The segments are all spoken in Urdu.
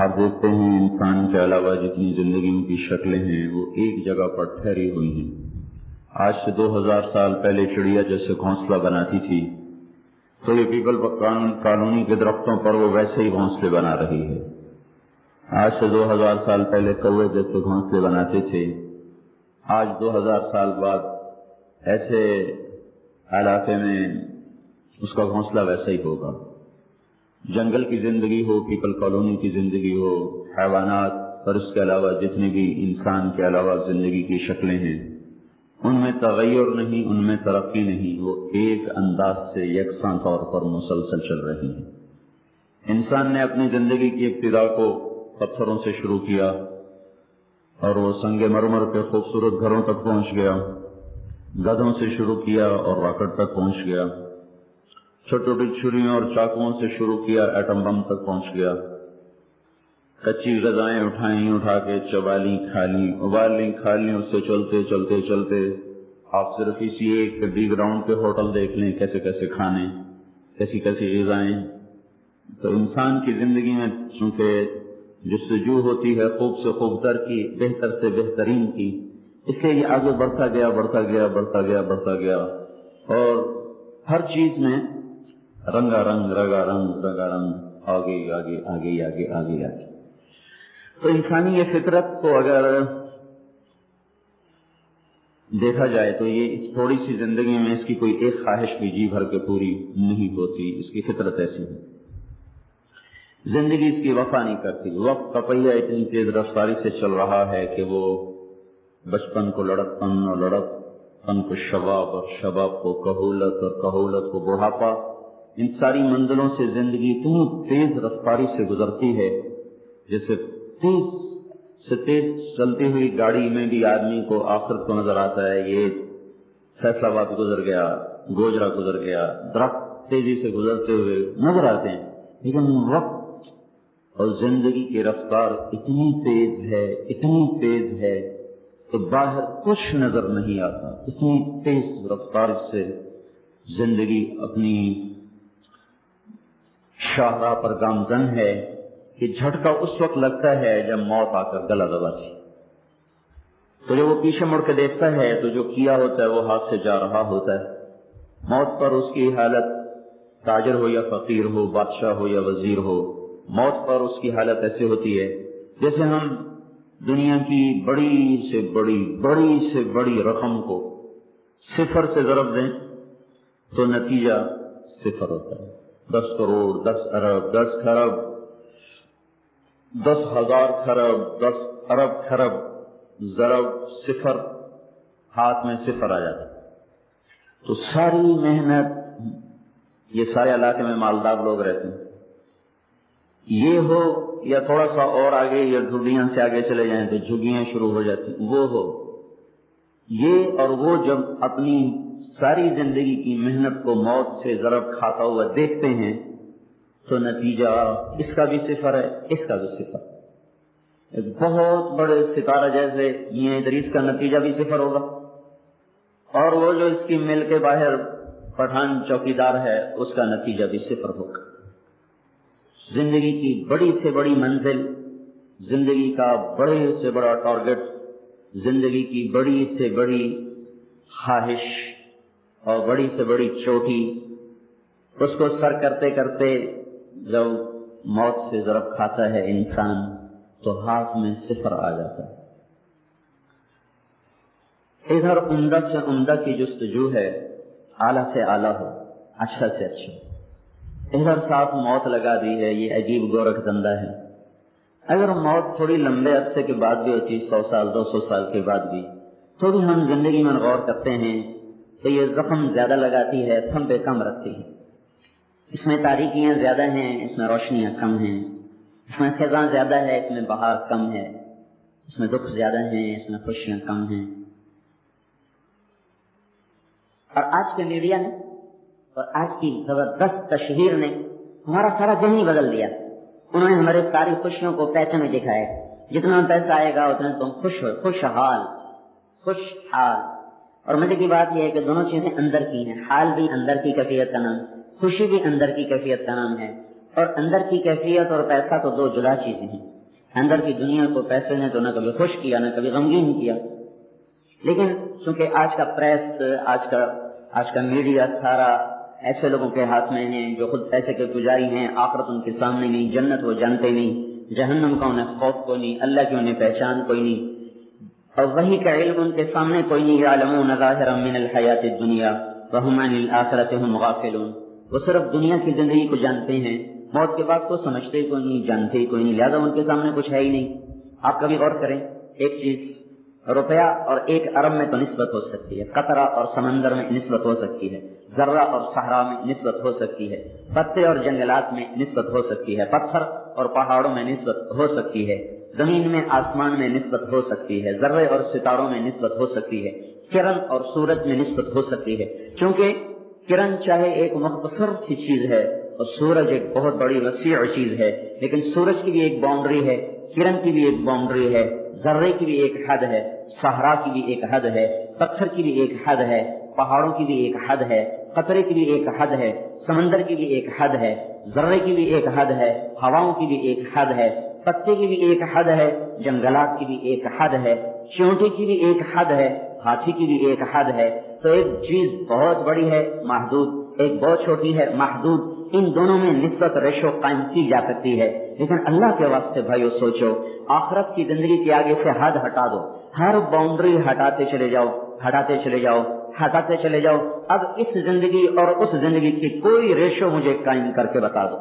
آپ دیکھتے ہیں انسان کے علاوہ جتنی زندگیوں کی شکلیں ہیں وہ ایک جگہ پر ٹھہری ہوئی ہیں۔ آج سے 2000 سال پہلے چڑیا جیسے گھونسلہ بناتی تھی تو یہ پیپل کالونی کے درختوں پر وہ ویسے ہی گھونسلے بنا رہی ہے۔ آج سے 2000 سال پہلے کوے جیسے گھونسلے بناتے تھے، آج 2000 سال بعد ایسے علاقے میں اس کا گھونسلہ ویسا ہی ہوگا۔ جنگل کی زندگی ہو، پیپل کالونی کی زندگی ہو، حیوانات اور اس کے علاوہ جتنی بھی انسان کے علاوہ زندگی کی شکلیں ہیں، ان میں تغیر نہیں، ان میں ترقی نہیں، وہ ایک انداز سے یکساں طور پر مسلسل چل رہی ہیں۔ انسان نے اپنی زندگی کی ابتدا کو پتھروں سے شروع کیا اور وہ سنگ مرمر کے خوبصورت گھروں تک پہنچ گیا، گدھوں سے شروع کیا اور راکٹ تک پہنچ گیا، چھوٹی چھوٹی چھریوں اور چاقوؤں سے شروع کیا، ایٹم بم تک پہنچ گیا، کچی غذائیں اٹھائیں، اٹھا کے چبا لیں، کھا لیں، ابال لیں، کھا لیں، اس سے چلتے چلتے چلتے آپ صرف اسی ایک بی گراؤنڈ کے ہوٹل دیکھ لیں، کیسے کیسے کھانے، کیسی کیسی غذائیں۔ تو انسان کی زندگی میں چونکہ جستجو ہوتی ہے خوب سے خوب تر کی، بہتر سے بہترین کی، اس لیے یہ آگے بڑھتا گیا بڑھتا گیا بڑھتا گیا بڑھتا گیا، اور ہر چیز میں رنگا رنگ رگا رنگ رگا رنگ، آگے آگے آگے آگے آگے آگے۔ تو انسانی یہ فطرت کو اگر دیکھا جائے تو یہ اس تھوڑی سی زندگی میں اس کی کوئی ایک خواہش بھی جی بھر کے پوری نہیں ہوتی، اس کی فطرت ایسی ہے۔ زندگی اس کی وفا نہیں کرتی، وقت کا پہیہ اتنی تیز رفتاری سے چل رہا ہے کہ وہ بچپن کو لڑکپن اور لڑکپن کو شباب اور شباب کو کہولت اور کہولت کو بڑھاپا، ان ساری منزلوں سے زندگی اتنی تیز رفتاری سے گزرتی ہے جیسے تیز سے تیز چلتی ہوئی گاڑی میں بھی آدمی کو آخر کو نظر آتا ہے یہ فیصل آباد گزر گیا، گوجرا گزر گیا، درخت تیزی سے گزرتے ہوئے نظر آتے ہیں، لیکن وقت اور زندگی کی رفتار اتنی تیز ہے، اتنی تیز ہے کہ باہر کچھ نظر نہیں آتا، اتنی تیز رفتار سے زندگی اپنی شاہراہ پر گامزن ہے کہ جھٹکا اس وقت لگتا ہے جب موت آ کر گلا دباتی۔ تو جب وہ پیچھے مڑ کے دیکھتا ہے تو جو کیا ہوتا ہے وہ ہاتھ سے جا رہا ہوتا ہے۔ موت پر اس کی حالت، تاجر ہو یا فقیر ہو، بادشاہ ہو یا وزیر ہو، موت پر اس کی حالت ایسے ہوتی ہے جیسے ہم دنیا کی بڑی سے بڑی رقم کو صفر سے ضرب دیں تو نتیجہ صفر ہوتا ہے۔ 10 کروڑ، 10 ارب، 10 کھرب، 10,000 کھرب، 10 ارب کھرب ضرب صفر، ہاتھ میں صفر آ جاتا ہے۔ تو ساری محنت، یہ سارے علاقے میں مالدار لوگ رہتے ہیں، یہ ہو یا تھوڑا سا اور آگے یا ڈھڈیاں سے آگے چلے جائیں تو جھگیاں شروع ہو جاتی، وہ ہو یہ اور وہ جب اپنی ساری زندگی کی محنت کو موت سے ضرب کھاتا ہوا دیکھتے ہیں تو نتیجہ اس کا بھی صفر ہے، اس کا بھی صفر۔ ایک بہت بڑے ستارہ جیسے میاں ادریس کا نتیجہ بھی صفر ہوگا، اور وہ جو اس کی مل کے باہر پٹھان چوکیدار ہے اس کا نتیجہ بھی صفر ہوگا۔ زندگی کی بڑی سے بڑی منزل، زندگی کا بڑے سے بڑا ٹارگٹ، زندگی کی بڑی سے بڑی خواہش اور بڑی سے بڑی چوٹی، اس کو سر کرتے کرتے جب موت سے ضرب کھاتا ہے انسان تو ہاتھ میں صفر آ جاتا ہے۔ ادھر عمدہ سے عمدہ کی جستجو ہے، اعلیٰ سے اعلیٰ ہو، اچھا سے اچھا، ادھر ساتھ موت لگا دی ہے، یہ عجیب گورکھ دندہ ہے۔ اگر موت تھوڑی لمبے عرصے کے بعد بھی ہوتی، 100 سال 200 سال کے بعد بھی، تو بھی ہم زندگی میں غور کرتے ہیں تو یہ زخم زیادہ لگاتی ہے، تھمبے کم رکھتی ہے۔ اس میں تاریکیاں زیادہ ہیں، اس میں روشنیاں کم ہیں، اس میں خزاں زیادہ ہے، اس میں بہار کم ہے، اس میں دکھ زیادہ ہیں، اس میں خوشیاں کم ہیں۔ اور آج کے میڈیا نے اور آج کی زبردست تشہیر نے ہمارا سارا ذہن ہی بدل دیا۔ انہوں نے ہمارے ساری خوشیوں کو پیسے میں دکھائے، جتنا پیسہ آئے گا اتنا تم خوشحال۔ اور مزے کی بات یہ ہے کہ دونوں چیزیں اندر کی ہیں، حال بھی اندر کی کیفیت کا نام، خوشی بھی اندر کی کیفیت کا نام ہے، اور اندر کی کیفیت اور پیسہ تو دو جدا چیزیں ہیں۔ اندر کی دنیا کو پیسے نے تو نہ کبھی خوش کیا نہ کبھی غمگین کیا، لیکن چونکہ آج کا پریس، آج کا میڈیا سارا ایسے لوگوں کے ہاتھ میں ہیں جو خود پیسے کے پجاری ہیں، آخرت ان کے سامنے نہیں، جنت وہ جانتے نہیں، جہنم کا انہیں خوف کوئی نہیں، اللہ کی انہیں پہچان کوئی نہیں، اور وحی کا علم ان کے سامنے کوئی نہیں، یعلمون ظاہرا من الحیات الدنیا وهم عن الآخرۃ هم غافلون، وہ صرف دنیا کی زندگی کو جانتے ہیں، موت کے بعد کو سمجھتے کوئی نہیں، جانتے کوئی نہیں، لہذا ان کے سامنے کچھ ہے ہی نہیں۔ آپ کبھی غور کریں، ایک چیز روپیہ اور 1 ارب میں تو نسبت ہو سکتی ہے، قطرہ اور سمندر میں نسبت ہو سکتی ہے، ذرہ اور صحرا میں نسبت ہو سکتی ہے، پتے اور جنگلات میں نسبت ہو سکتی ہے، پتھر اور پہاڑوں میں نسبت ہو سکتی ہے، زمین میں آسمان میں نسبت ہو سکتی ہے، ذرے اور ستاروں میں نسبت ہو سکتی ہے، کرن اور سورج میں نسبت ہو سکتی ہے، کیونکہ کرن چاہے ایک مختصر سی چیز ہے اور سورج ایک بہت بڑی وسیع چیز ہے، لیکن سورج کی بھی ایک باؤنڈری ہے، کرن کی بھی ایک باؤنڈری ہے، ذرے کی بھی ایک حد ہے، صحرا کی بھی ایک حد ہے، پتھر کی بھی ایک حد ہے، پہاڑوں کی بھی ایک حد ہے، قطرے کی بھی ایک حد ہے، سمندر کی بھی ایک حد ہے، ذرے کی بھی ایک حد ہے، ہواؤں کی بھی ایک حد ہے، پتے کی بھی ایک حد ہے، جنگلات کی بھی ایک حد ہے، چیونٹی کی بھی ایک حد ہے، ہاتھی کی بھی ایک حد ہے۔ تو ایک چیز بہت بڑی ہے محدود، ایک بہت چھوٹی ہے محدود، ان دونوں میں نسبت ریشو قائم کی جا سکتی ہے، لیکن اللہ کے واسطے بھائیو سوچو، آخرت کی زندگی کے آگے سے حد ہٹا دو، ہر باؤنڈری ہٹاتے چلے جاؤ، ہٹاتے چلے جاؤ، ہٹاتے چلے جاؤ، اب اس زندگی اور اس زندگی کی کوئی ریشو مجھے قائم کر کے بتا دو،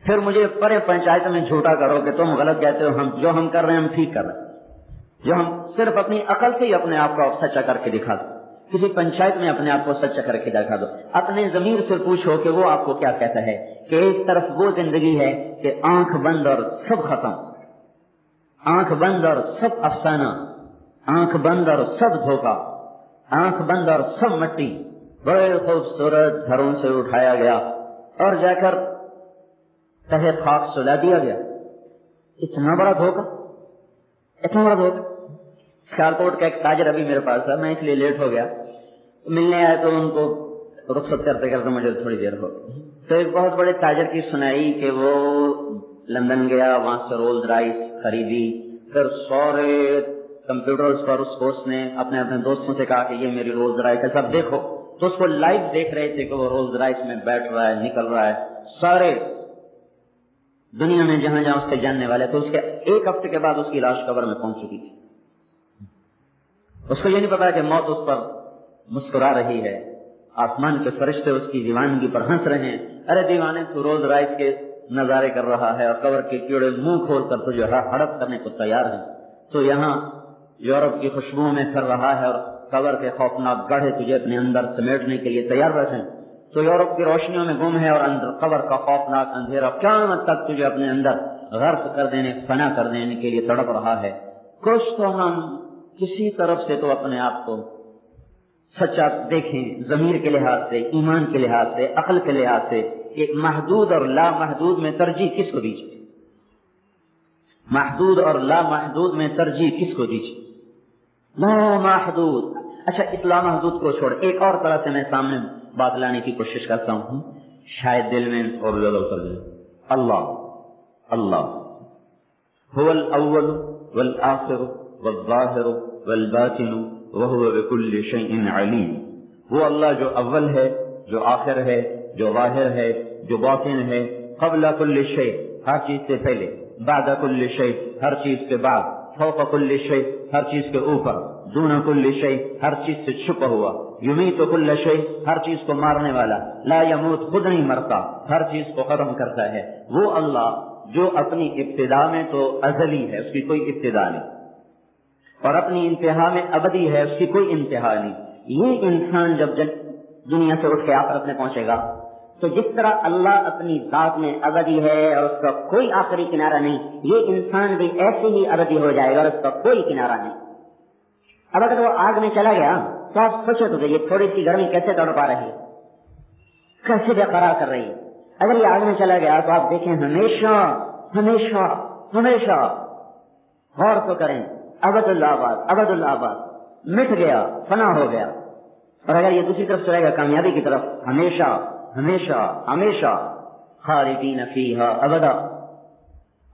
پھر مجھے پرے پنچایت میں جھوٹا کرو کہ تم غلط کہتے ہو، جو ہم کر رہے ہیں ہم ٹھیک کر رہے ہیں، جو ہم صرف اپنی عقل سے ہی اپنے آپ کو سچا کر کے دکھا دو، کسی پنچایت میں اپنے آپ کو سچا کر کے دکھا دو، اپنے ضمیر سے پوچھو کہ وہ آپ کو کیا کہتا ہے، کہ ایک طرف وہ زندگی ہے کہ آنکھ بند اور سب ختم، آنکھ بند اور سب افسانہ، آنکھ بند اور سب دھوکہ، آنکھ بند اور سب مٹی، بڑے خوبصورت گھروں سے اٹھایا گیا اور جا کر تہے خاک سلا دیا گیا، اتنا بڑا دھوکہ، اتنا بڑا دھوکہ۔ سیالکوٹ کا ایک تاجر ابھی میرے پاس ہے، میں اس لیے لیٹ ہو گیا، ملنے آئے تو ان کو رخصت کرتے کرتے مجھے تھوڑی دیر ہو گئی، تو ایک بہت بڑے تاجر کی سنائی کہ وہ لندن گیا، وہاں سے رولز رائس خریدی، پھر سارے کمپیوٹرز پر اس نے اپنے دوستوں سے کہا کہ یہ میری رولز رائس ہے، سب دیکھو، تو اس کو لائیو دیکھ رہے تھے کہ وہ رولز رائس میں بیٹھ رہا ہے، نکل رہا ہے، سارے دنیا میں جہاں جہاں اس کے جاننے والے، تو اس کے 1 ہفتے کے بعد اس کی لاش قبر میں پہنچ چکی تھی، اس کو یہ نہیں پتا کہ موت اس پر مسکرا رہی ہے، آسمان کے فرشتے اس کی دیوانگی پر ہنس رہے ہیں، ارے دیوانے تو رولز رائس کے نظارے کر رہا ہے اور قبر کے کیڑے منہ کھول کر تجھے ہڑپ کرنے کو تیار ہیں، تو یہاں یورپ کی خوشبوؤں میں پھر رہا ہے اور قبر کے خوفناک گڑھے تجھے اپنے اندر سمیٹنے کے لیے تیار بیٹھے ہیں، تو یورپ کی روشنیوں میں گم ہے اور اندر قبر کا خوفناک اندھیرا قیامت تک تجھے اپنے اندر غرق کر دینے، فنا کر دینے کے لیے تڑپ رہا ہے۔ کچھ تو ہم کسی طرف سے تو اپنے آپ کو سچا دیکھیں، ضمیر کے لحاظ سے، ایمان کے لحاظ سے، عقل کے لحاظ سے، کہ محدود اور لامحدود میں ترجیح کس کو دیجیے، محدود اور لامحدود میں ترجیح کس کو دیجیے؟ لامحدود۔ اچھا، اس لامحدود کو چھوڑ ایک اور طرح سے میں سامنے بات لانے کی کوشش کرتا ہوں، شاید دل میں اور زیادہ اتر جائے۔ اللہ هو الاول والآخر والظاہر والباطن وهو بكل شيء علیم، وہ اللہ جو اول ہے، جو آخر ہے، جو ظاہر ہے، جو باطن ہے، قبل کل شیء ہر چیز سے پہلے، بعد کل شیء ہر چیز کے بعد، فوق کل شیء ہر چیز کے اوپر، دون کل شیء ہر چیز سے چھپا ہوا، یمیت کل شیء ہر چیز کو مارنے والا، لا یموت خود نہیں مرتا، ہر چیز کو ختم کرتا ہے، وہ اللہ جو اپنی ابتدا میں تو ازلی ہے، اس کی کوئی ابتدا نہیں، اور اپنی انتہا میں ابدی ہے، اس کی کوئی انتہا نہیں۔ یہ انسان جب دنیا سے اٹھ کے آخرت میں پہنچے گا تو جس طرح اللہ اپنی ذات میں ابدی ہے اور اس کا کوئی آخری کنارہ نہیں، یہ انسان بھی ایسے ہی ابدی ہو جائے گا اور اس کا کوئی کنارہ نہیں۔ اب اگر وہ آگ میں چلا گیا تو آپ سوچو تو یہ تھوڑی سی گرمی کیسے توڑ پا رہی ہے، کیسے برقرار کر رہی ہے۔ اگر یہ آگ میں چلا گیا تو آپ دیکھیں ہمیشہ ہمیشہ ہمیشہ، غور تو کریں، ابد اللہ آباد مٹ گیا، فنا ہو گیا۔ اور اگر یہ دوسری طرف چلے گا کامیابی کی طرف، ہمیشہ ہمیشہ ہمیشہ، خالدین فیہا ابدا،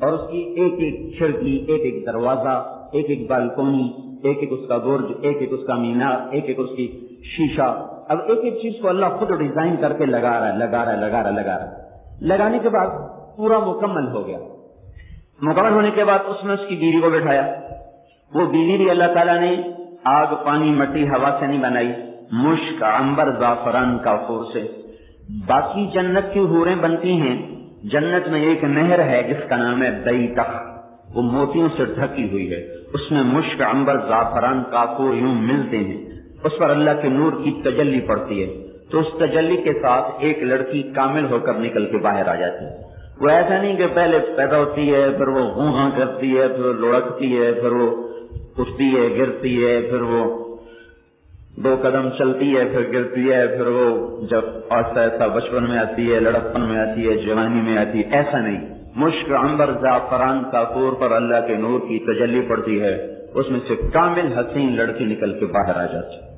اور اس کی ایک ایک کھڑکی، ایک ایک دروازہ، ایک ایک بالکونی، ایک ایک اس کا برج، ایک ایک اس کا مینار، ایک ایک اس کی شیشہ. اب ایک ایک چیز کو اللہ خود ڈیزائن کر کے لگا رہا ہے. لگانے کے بعد پورا مکمل ہو گیا. مکمل ہونے کے بعد اس نے اس کی بیوی کو بٹھایا. وہ بیوی بھی اللہ تعالیٰ نے آگ، پانی، مٹی، ہوا سے نہیں بنائی، مشک، عنبر، زعفران، کافور سے. باقی جنت کی حوریں بنتی ہیں. جنت میں ایک نہر ہے جس کا نام ہے بیتخ، وہ موتیوں سے ڈھکی ہوئی ہے. اس میں مشک، عنبر، زعفران، کافور یوں ملتے ہیں. اس پر اللہ کے نور کی تجلی پڑتی ہے تو اس تجلی کے ساتھ ایک لڑکی کامل ہو کر نکل کے باہر آ جاتی ہے. وہ ایسا نہیں کہ پہلے پیدا ہوتی ہے، پھر وہ ہاں کرتی ہے، پھر وہ لڑکتی ہے، پھر وہ اٹھتی ہے، گرتی ہے، پھر وہ 2 قدم چلتی ہے، پھر گرتی ہے، پھر وہ جب ایسا بچپن میں آتی ہے، لڑکپن میں آتی ہے، جوانی میں آتی ہے. ایسا نہیں. مشک، عنبر، زعفران، کافور پر اللہ کے نور کی تجلی پڑتی ہے. اس میں سے کامل حسین لڑکی نکل کے باہر آ جاتی ہے.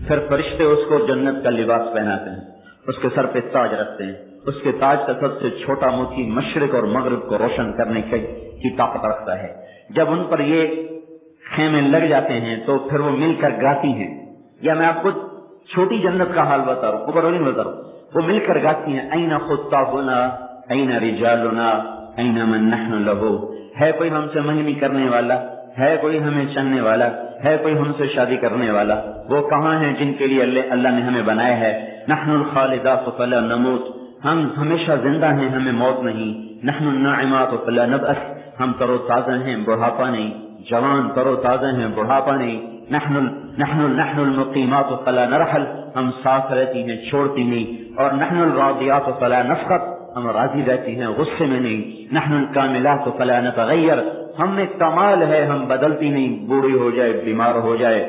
پھر فرشتے اس کو جنت کا لباس پہناتے ہیں، اس کے سر پہ تاج رکھتے ہیں. اس کے تاج کا سب سے چھوٹا موتی مشرق اور مغرب کو روشن کرنے کی طاقت رکھتا ہے. جب ان پر یہ خیمے لگ جاتے ہیں تو پھر وہ مل کر گاتی ہیں. یا میں آپ کو چھوٹی جنت کا حال بتا رہا ہوں، اوپر نہیں بتا رہا ہوں. وہ مل کر گاتی ہیں، این خطابنا این رجالنا این من نحن لہو. ہے کوئی ہم سے منگنی کرنے والا؟ ہے کوئی ہمیں چاہنے والا؟ ہے کوئی ہم سے شادی کرنے والا؟ وہ کہاں ہیں جن کے لیے اللہ نے ہمیں بنایا ہے؟ نحن الخالدات فلا نموت، ہم ہمیشہ زندہ ہیں، ہمیں موت نہیں. نحن الناعمات فلا نبأس، ہم تر و تازہ ہیں، بڑھاپا نہیں. جوان تر و تازہ ہیں، بڑھاپا نہیں. نحن المقیمات فلا نرحل، ہم ساتھ رہتی ہیں، چھوڑتی نہیں. اور نحن الراضیات فلا نسخط، ہم راضی رہتی ہیں، غصے میں نہیں. نحن الکاملات فلا نتغیر، ہم میں کمال ہے، ہم بدلتی نہیں. بوڑھی ہو جائے، بیمار ہو جائے،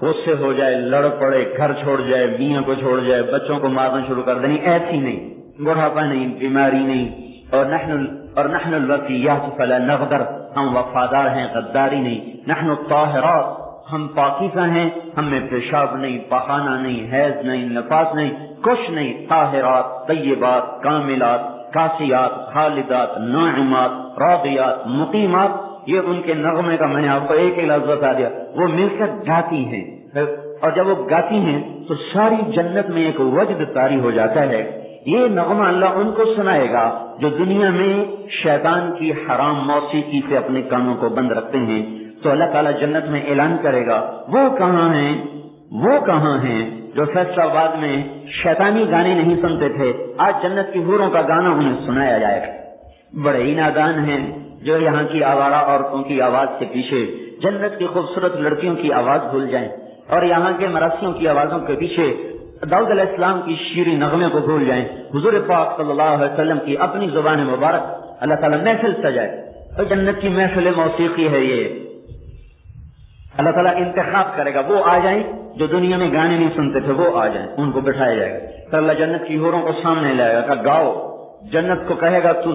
غصے ہو جائے، لڑ پڑے، گھر چھوڑ جائے، میاں کو چھوڑ جائے، بچوں کو مارنا شروع کر دیں، ایسی نہیں. بڑھاپا نہیں، بیماری نہیں. اور نحن الوفیات فلا نغدر، ہم وفادار ہیں، غداری نہیں. نحن الطاہرات، ہم پاکیزہ ہیں، ہم میں پیشاب نہیں، پخانہ نہیں، حیض نہیں، نفاس نہیں، کچھ نہیں. طاہرات، طیبات، کاملات، کاسیات، خالدات، ناعمات، راضیات، مقیمات. یہ ان کے نغمے کا میں نے آپ کو ایک ہی لفظ بتا دیا. وہ مل کر گاتی ہیں، اور جب وہ گاتی ہیں تو ساری جنت میں ایک وجد طاری ہو جاتا ہے. یہ نغمہ اللہ ان کو سنائے گا جو دنیا میں شیطان کی حرام موسیقی سے اپنے کانوں کو بند رکھتے ہیں. تو اللہ تعالیٰ جنت میں اعلان کرے گا، وہ کہاں ہیں، وہ کہاں ہیں جو فیصلہ آباد میں شیطانی گانے نہیں سنتے تھے؟ آج جنت کی حوروں کا گانا انہیں سنایا جائے گا. بڑے ہی نادان ہیں جو یہاں کی آوارہ عورتوں کی آواز کے پیچھے جنت کی خوبصورت لڑکیوں کی آواز بھول جائیں، اور یہاں کے مراسیوں کی آوازوں کے پیچھے داؤد علیہ السلام کی شیریں نغمے کو بھول جائیں. حضور پاک صلی اللہ علیہ وسلم کی اپنی زبان مبارک اللہ تعالیٰ محفل سجائے. اور جنت کی محفل موسیقی ہے یہ. اللہ تعالیٰ انتخاب کرے گا، وہ آ جائیں جو دنیا میں گانے نہیں سنتے تھے، وہ آ جائیں، ان کو بٹھایا جائے گا. پھر اللہ جنت کی حوروں کو سامنے لائے گا کہ گاؤ. جنت کو کہے گا تو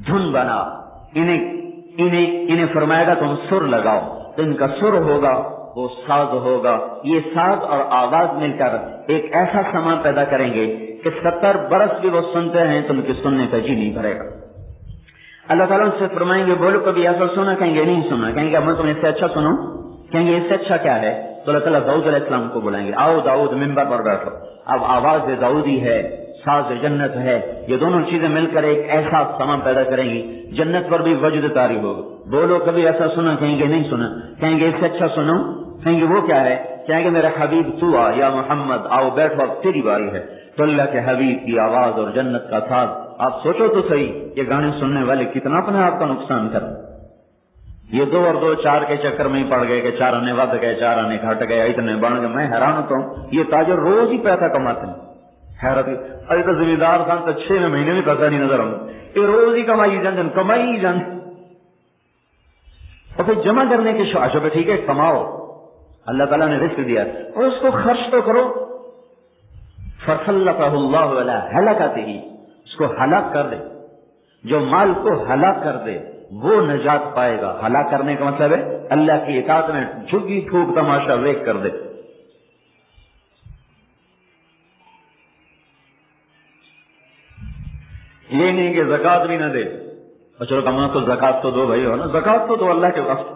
دھن بنا، انہیں فرمائے گا تم سر لگاؤ. تو ان کا سر ہوگا، وہ ساز ہوگا. یہ ساز اور آواز مل کر ایک ایسا سما پیدا کریں گے کہ 70 برس بھی وہ سنتے ہیں تو ان کے سننے کا جی نہیں بھرے گا. اللہ تعالیٰ ان سے فرمائیں گے بولو کبھی ایسا سنا؟ کہیں گے نہیں سنا. کہیں گے میں تمہیں اس سے اچھا سنوں؟ کہیں گے اس سے اچھا کیا ہے؟ تو اللہ تعالیٰ داؤد علیہ السلام کو بلائیں گے، آؤ داؤد ممبر پر بیٹھو. اب آواز داؤدی ہے، ساز جنت ہے، یہ دونوں چیزیں مل کر ایک ایسا سما پیدا کریں گی. جنت پر بھی وجد طاری ہوگا. بولو کبھی ایسا سنا؟ کہیں گے نہیں سنا. کہیں گے اس سے اچھا سنو؟ کہیں گے وہ کیا ہے؟ کہیں گے میرا حبیب تو آ یا محمد، آؤ بیٹھو، اب تیری باری ہے. تو اللہ کے حبیب کی آواز اور جنت کا ساز. آپ سوچو تو صحیح، یہ گانے سننے والے کتنا اپنے آپ کا نقصان کر. یہ 2 اور 2 4 کے چکر میں ہی پڑ گئے کہ 4 آنے ود گئے، 4 آنے گھٹ گئے، اتنے بڑھ گئے. میں حیران ہوتا ہوں، یہ تاجر روز ہی پیسہ کماتے ہیں. حیرت. ابھی تو ذمہ دار تھا تو 6 مہینے بھی پیسہ نہیں نظر آؤں. یہ روز ہی کمائی جان. اور پھر جمع کرنے کے شعبے پہ ٹھیک ہے کماؤ، اللہ تعالیٰ نے رزق دیا اور اس کو خرچ تو کرو. فَسَلَّطَهُ اللَّهُ عَلَىٰ هَلَكَتِهِ، اس کو ہلاک کر دے. جو مال کو ہلاک کر دے وہ نجات پائے گا. ہلاک کرنے کا مطلب ہے اللہ کی اطاعت میں جھگی پھوک تماشا ویک کر دے. یہ نہیں کہ زکات بھی نہ دے، اور چلو کم تو زکات تو دو بھائی ہو نا، زکات تو دو اللہ کے واسطے.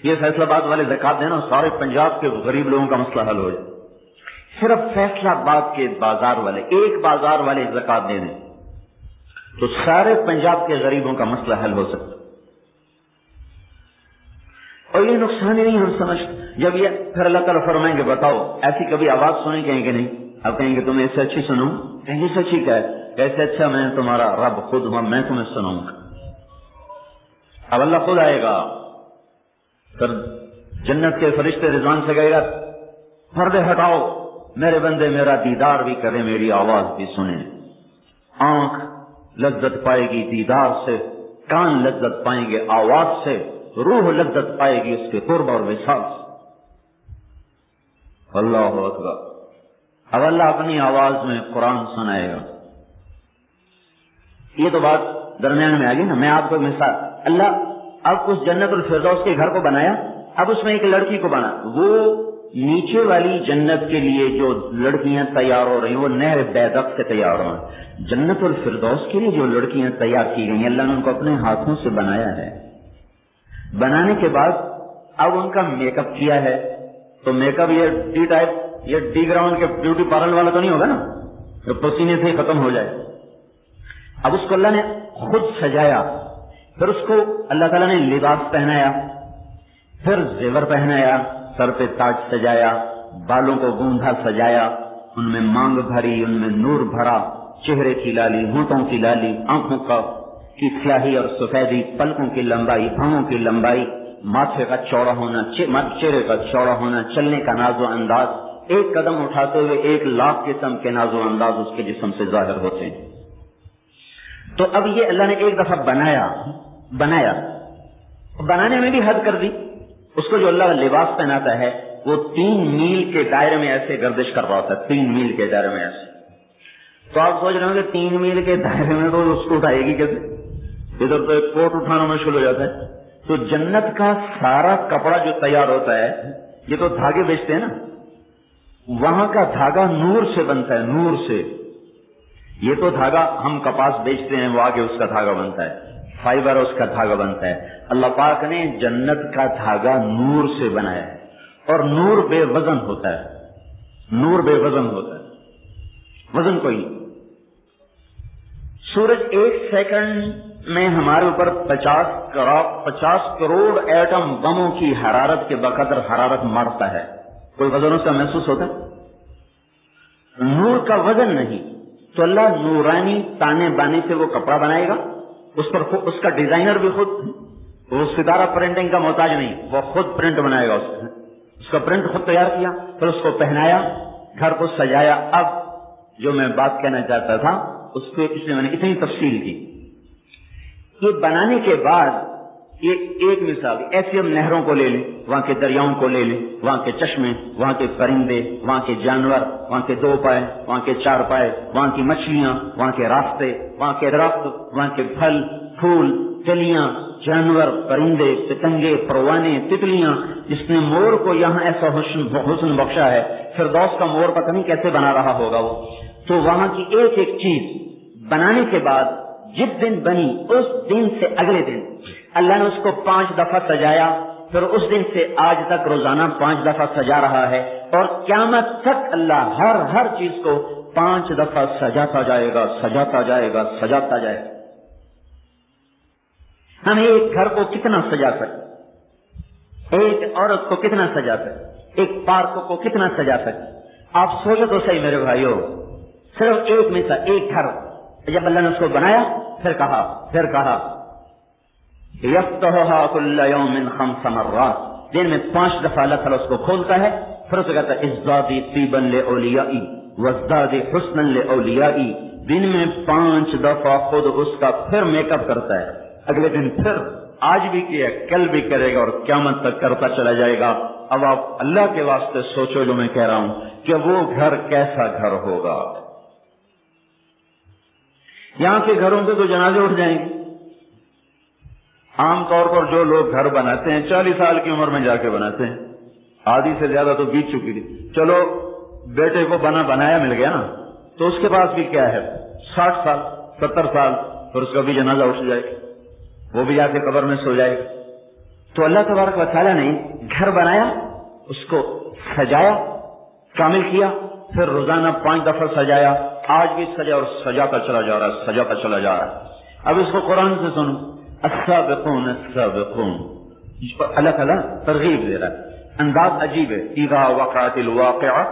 یہ فیصلہ آباد والے زکات دینا، سارے پنجاب کے غریب لوگوں کا مسئلہ حل ہو جائے. صرف فیصلہ آباد کے بازار والے، ایک بازار والے زکات دے دیں تو سارے پنجاب کے غریبوں کا مسئلہ حل ہو سکتا. اور یہ نقصان ہی نہیں ہم سمجھ. جب یہ پھر اللہ تعالیٰ فرمائیں گے بتاؤ ایسی کبھی آواز سنیں، کہیں کہ نہیں. اب کہیں گے تمہیں اس سے اچھی سنوں، کہیں سے اچھی کیا ہے، کیسے اچھا میں تمہارا رب خود ہوں، میں تمہیں سناؤں گا. اب اللہ خود آئے گا، پھر جنت کے فرشتے رضوان سے کہے گا پردے ہٹاؤ، میرے بندے میرا دیدار بھی کرے، میری آواز بھی سنیں. آنکھ لذت پائے گی دیدار سے، کان لذت پائیں گے آواز سے، روح لذت پائے گی اس کے قرب اور وصال سے. اللہ اکبر. اب اللہ اپنی آواز میں قرآن سنائے گا. یہ تو بات درمیان میں آ گئی نا. میں آپ کو مثال، اللہ اب اس جنت الفردوس کے گھر کو بنایا، اب اس میں ایک لڑکی کو بنا. وہ نیچے والی جنت کے لیے جو لڑکیاں تیار ہو رہی ہیں وہ نہر بیضق سے تیار ہو رہی ہیں. جنت الفردوس کے لیے جو لڑکیاں تیار کی گئی ہیں اللہ نے ان کو اپنے ہاتھوں سے بنایا ہے. بنانے کے بعد اب ان کا میک اپ کیا ہے، تو میک اپ یہ ڈی ٹائپ، یہ ڈی گراؤنڈ کے بیوٹی پارلر والا تو نہیں ہوگا نا جو پسینے سے ہی ختم ہو جائے. اب اس کو اللہ نے خود سجایا، پھر اس کو اللہ تعالیٰ نے لباس پہنایا، پھر زیور پہنایا، سر پہ تاج سجایا، بالوں کو گوندھا سجایا، ان میں مانگ بھری، ان میں نور بھرا، چہرے کی لالی، ہونٹوں کی لالی، آنکھوں کی سیاہی اور سفیدی، پلکوں کی لمبائی، بھووں کی لمبائی، ماتھے کا چوڑا ہونا، چہرے کا چوڑا ہونا، چلنے کا ناز و انداز، ایک قدم اٹھاتے ہوئے 1,00,000 قسم کے ناز و انداز اس کے جسم سے ظاہر ہوتے ہیں. تو اب یہ اللہ نے ایک دفعہ بنایا، بنانے میں بھی حد کر دی. اس کو جو اللہ لباس پہناتا ہے وہ 3 میل کے دائرے میں ایسے گردش کر رہا ہوتا ہے، 3 میل کے دائرے میں ایسے. تو آپ سوچ رہے ہوں کہ 3 میل کے دائرے میں تو اس کو اٹھائے گی کیسے، ادھر تو ایک کوٹ اٹھانا مشکل ہو جاتا ہے. تو جنت کا سارا کپڑا جو تیار ہوتا ہے، یہ تو دھاگے بیچتے ہیں نا، وہاں کا دھاگا نور سے بنتا ہے، نور سے. یہ تو دھاگا ہم کپاس بیچتے ہیں، وہ آگے اس کا دھاگا بنتا ہے، فائبر اس کا دھاگا بنتا ہے. اللہ پاک نے جنت کا دھاگا نور سے بنایا ہے، اور نور بے وزن ہوتا ہے. نور بے وزن ہوتا ہے، وزن کوئی نہیں. سورج 1 سیکنڈ میں ہمارے اوپر 50 کروڑ ایٹم بموں کی حرارت کے بقدر حرارت مارتا ہے. کوئی وزن اس کا محسوس ہوتا ہے؟ نور کا وزن نہیں. تو اللہ نورانی تانے بانے سے وہ کپڑا بنائے گا، اس کا ڈیزائنر بھی خود، وہ ستارہ پرنٹنگ کا محتاج نہیں، وہ خود پرنٹ بنائے گا. اس کا پرنٹ خود تیار کیا، پھر اس کو پہنایا، گھر کو سجایا. اب جو میں بات کہنا چاہتا تھا اس کو اس لیے میں نے اتنی تفصیل کی. یہ بنانے کے بعد یہ ایک مثال، ایسی ہم نہروں کو لے لیں، وہاں کے دریاؤں کو لے لیں، وہاں کے چشمے، وہاں کے پرندے، وہاں کے جانور، وہاں کے 2 پائے، وہاں کے 4 پائے، وہاں کی مچھلیاں، وہاں کے راستے، وہاں کے درخت، وہاں کے پھل پھول، کلیاں، جانور، پرندے، پتنگے، پروانے، تتلیاں. جس نے مور کو یہاں ایسا حسن بخشا ہے، فردوس کا مور پتہ نہیں کیسے بنا رہا ہوگا وہ. تو وہاں کی ایک ایک چیز بنانے کے بعد جس دن بنی اس دن سے اگلے دن اللہ نے اس کو 5 دفعہ سجایا، پھر اس دن سے آج تک روزانہ 5 دفعہ سجا رہا ہے، اور قیامت تک اللہ ہر چیز کو 5 دفعہ سجاتا جائے گا، سجاتا جائے گا، سجاتا جائے گا. ہم ایک گھر کو کتنا سجا سکتے، ایک عورت کو کتنا سجا سکتے، ایک پارک کو کتنا سجا سکتے. آپ سوچو تو صحیح میرے بھائیو، صرف ایک میں سے ایک گھر جب اللہ نے اس کو بنایا، پھر کہا یفتحھا کل یوم 5 مرات، دن میں 5 دفعہ اللہ تعالیٰ اس کو کھولتا ہے. پھر اسے کہتا ہے ازدادی طیبا لاولیائی وازدادی حسنا لاولیائی. دن میں 5 دفعہ خود اس کا پھر میک اپ کرتا ہے، اگلے دن پھر، آج بھی کیا، کل بھی کرے گا، اور قیامت تک کرتا چلا جائے گا. اب آپ اللہ کے واسطے سوچو جو میں کہہ رہا ہوں کہ وہ گھر کیسا گھر ہوگا. یہاں کے گھروں پہ تو جنازے اٹھ جائیں گے. عام طور پر جو لوگ گھر بناتے ہیں 40 سال کی عمر میں جا کے بناتے ہیں، آدھی سے زیادہ تو بیت چکی تھی. چلو بیٹے کو بنایا مل گیا نا، تو اس کے پاس بھی کیا ہے 60 سال 70 سال پھر اس کا بھی جنازہ اٹھ جائے گا, وہ بھی جا کے قبر میں سو جائے گا. تو اللہ تبارک و تعالیٰ نے گھر بنایا, اس کو سجایا, کامل کیا, پھر روزانہ 5 دفعہ سجایا, آج بھی سجا اور سجاتا چلا جا رہا ہے, سجاتا چلا جا رہا ہے. اب اس کو قرآن سے سنو, السابقون السابقون, اس پر اللہ تعالیٰ ترغیب دے رہا ہے. انداز عجیب ہے. اذا وقعت الواقعہ,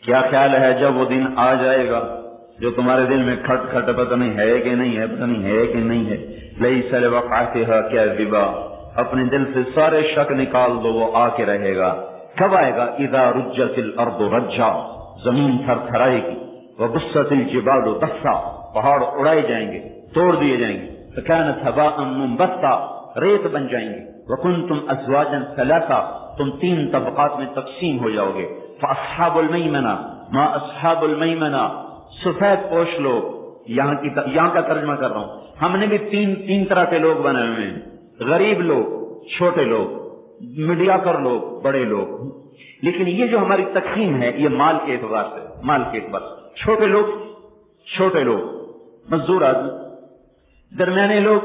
کیا خیال ہے جب وہ دن آ جائے گا جو تمہارے دل میں کھٹ کھٹ پتہ نہیں ہے کہ نہیں ہے, پتہ نہیں ہے کہ نہیں ہے. لیس لوقعتها کاذبا, اپنے دل سے سارے شک نکال دو, وہ آ کے رہے گا. کب آئے گا؟ اذا رجت الارض رجا, زمین تھر تھرائے گی. وبست الجبال بسا, پہاڑ اڑائے جائیں گے, توڑ دیے جائیں گے. فكانت هباء منبثا, ریت بن جائیں گے. وکنتم ازواجا ثلاثا, تم 3 طبقات میں تقسیم ہو جاؤ گے. فاصحاب المیمنہ ما اصحاب المیمنہ, سفید پوش لوگ. یہاں کا ترجمہ کر رہا ہوں. ہم نے بھی تین طرح کے لوگ بنائے ہوئے ہیں. غریب لوگ, چھوٹے لوگ, میڈیا کر لوگ, بڑے لوگ. لیکن یہ جو ہماری تقسیم ہے یہ مال کے اعتبار سے, مال کے اعتبار سے. چھوٹے لوگ مزدور آدمی, درمیانے لوگ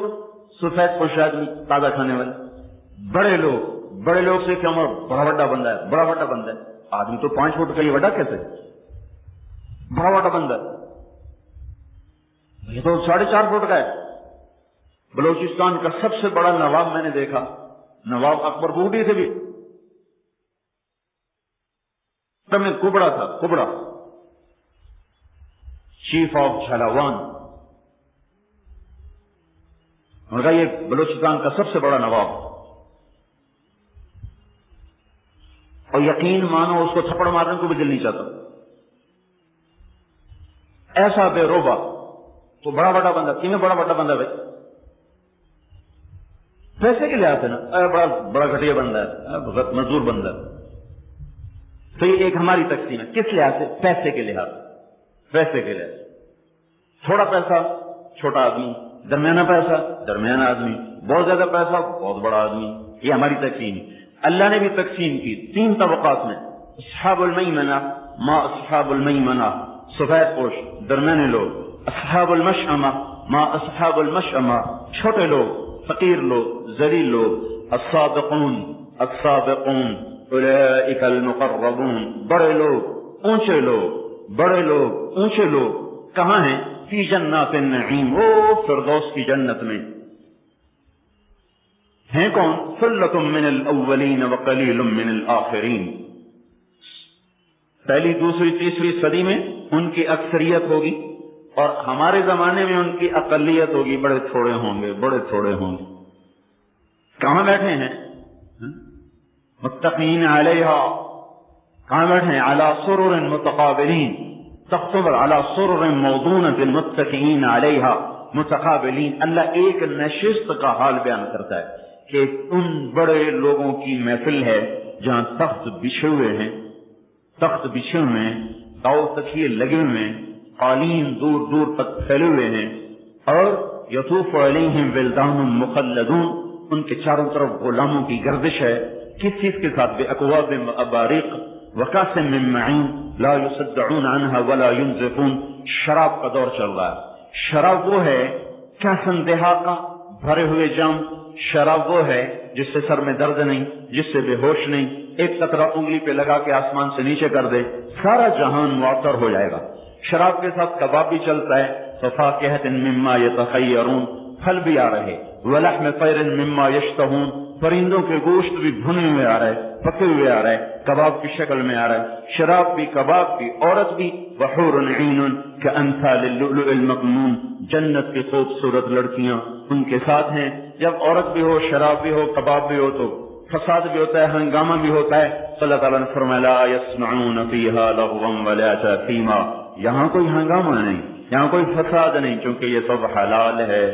سفید پوش آدمی تازہ کھانے والے, بڑے لوگ سے کیا عمر بڑا بڑا بندہ ہے, بڑا بڑا بندہ ہے. آدمی تو 5 فٹ کا, یہ بڑا کیسے بڑا بڑا بندہ ہے؟ یہ تو 4.5 فٹ کا ہے. بلوچستان کا سب سے بڑا نواب میں نے دیکھا, نواب اکبر بوٹی سے بھی میں کبڑا تھا, کبڑا چیف آف جھلاوان. ان کا یہ بلوچستان کا سب سے بڑا نواب. اور یقین مانو اس کو تھپڑ مارنے کو بھی دل نہیں چاہتا, ایسا بے روبا. تو بڑا بندہ, کیوں بڑا بندہ بھائی؟ پیسے کے لحاظ سے نا, بڑا گھٹیا بندہ ہے, مزدور بندہ ہے. تو یہ ایک ہماری تقسیم ہے. کس لحاظ سے؟ پیسے کے لحاظ سے. تھوڑا پیسہ چھوٹا آدمی, درمیانہ پیسہ درمیانہ آدمی, بہت زیادہ پیسہ بہت بڑا آدمی. یہ ہماری تقسیم ہے. اللہ نے بھی تقسیم کی 3 طبقات میں. اصحاب المیمنہ ما اصحاب المیمنہ, سفید پوش درمیانے لوگ. اصحاب المشأمہ ما اصحاب المشأمہ, چھوٹے لوگ, فقیر لوگ, ذلیل لوگ. السابقون اولئک المقربون, بڑے لوگ اونچے لوگ. کہاں ہیں؟ فی جنات النعیم, وہ فردوس کی جنت میں ہیں. کون؟ ثلۃ من الاولین وقلیل من الآخرین. پہلی, دوسری, تیسری صدی میں ان کی اکثریت ہوگی اور ہمارے زمانے میں ان کی اقلیت ہوگی. بڑے تھوڑے ہوں گے. کہاں بیٹھے ہیں؟ متقین علیہا, کہاں بیٹھے ہیں؟ علی سرر متقابلین, تختوں پر علی سرر موضونۃ متکئین علیہا متقابلین. اللہ ایک نشست کا حال بیان کرتا ہے کہ ان بڑے لوگوں کی محفل ہے جہاں تخت بچھے ہوئے ہیں, داؤ تکیے لگے ہوئے ہیں, قالین دور دور تک پھیلے ہوئے ہیں. اور یطوف علیہم ولدان مخلدون, ان کے چاروں طرف غلاموں کی گردش ہے. کس چیز کے ساتھ؟ بأکواب اباریق وکاس من معین لا یصدعون عنها ولا ينزفون. شراب کا دور چل رہا ہے. شراب وہ ہے کیسن دہا کا بھرے ہوئے جام. شراب وہ ہے جس سے سر میں درد نہیں, جس سے بے ہوش نہیں, ایک قطرہ انگلی پہ لگا کے آسمان سے نیچے کر دے, سارا جہان معطر ہو جائے گا. شراب کے ساتھ کباب بھی چلتا ہے. ففاکہۃ مما یتخیرون, پھل بھی آ رہے. ولحم طیر مما یشتہون, پرندوں کے گوشت بھی بھنے ہوئے آ رہے, پکے ہوئے آ رہے, کباب کی شکل میں آ رہا ہے. شراب بھی, کباب بھی, عورت بھی. وحور عین کامثال اللؤلؤ المکنون, جنت کی خوبصورت لڑکیاں ان کے ساتھ ہیں. جب عورت بھی ہو, شراب بھی ہو, کباب بھی ہو تو فساد بھی ہوتا ہے, ہنگامہ بھی ہوتا ہے. اللہ تعالیٰ نے فرمایا لا یسمعون فیہا لغوا ولا تأثیما, یہاں کوئی ہنگامہ نہیں, یہاں کوئی فساد نہیں, چونکہ یہ سب حلال ہے,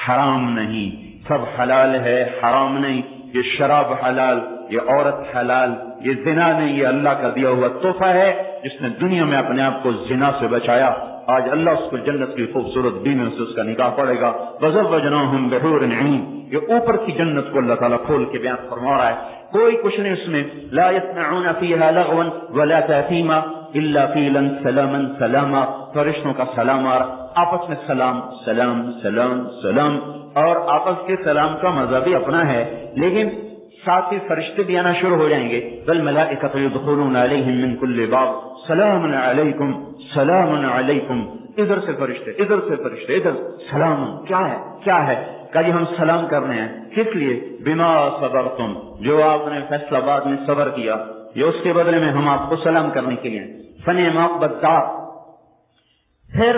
حرام نہیں. سب حلال ہے, حرام نہیں. یہ شراب حلال, یہ عورت حلال, یہ زنا نہیں, یہ اللہ کا دیا ہوا تحفہ ہے. جس نے دنیا میں اپنے آپ کو زنا سے بچایا, آج اللہ اس کو جنت کی خوبصورت بیویوں سے اس کا نکاح پڑے گا. وزوجناہم بحور عین, یہ اوپر کی جنت کو اللہ تعالیٰ کھول کے بیان فرما رہا ہے. کوئی کچھ نہیں اس میں. لا یسمعون فیہا لغوا ولا تأثیما الا قیلا سلاما سلاما, فرشتوں کا سلام آ رہا, آپس میں سلام سلام سلام سلام، اور آپس کے سلام کا مزہ بھی اپنا ہے، لیکن ساتھ ہی فرشتے بھی آنا شروع ہو جائیں گے، والملائکۃ یدخلون علیہم من کل باب سلام علیکم سلام علیکم، ادھر سے فرشتے ادھر سے فرشتے ادھر، سلام کیا ہے کہ جی ہم سلام کرنے ہیں، کس لیے؟ بما صبرتم، جو آپ نے فیصلہ باد میں صبر کیا، یہ اس کے بدلے میں ہم آپ کو سلام کرنے کے لیے، فنعم عقبی الدار۔ پھر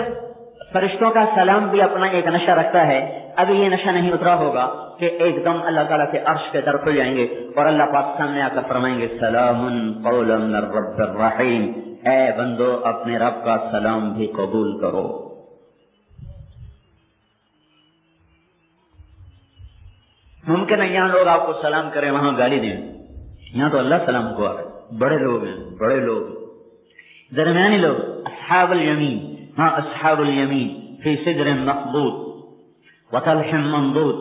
فرشتوں کا سلام بھی اپنا ایک نشہ رکھتا ہے، ابھی یہ نشہ نہیں اترا ہوگا کہ ایک دم اللہ تعالیٰ کے عرش کے در کھل جائیں گے اور اللہ پاک سامنے آ کر فرمائیں گے سلام قولا من الرب الرحیم، اے بندو اپنے رب کا سلام بھی قبول کرو۔ ممکن ہے یہاں لوگ آپ کو سلام کریں وہاں گالی دیں، یہاں تو اللہ سلام کو آ رہے، بڑے لوگ ہیں، بڑے لوگ، درمیانی لوگ، اصحاب الیمین، ہاں اصحاب الیمین فی صدر مخضود وطلح منضود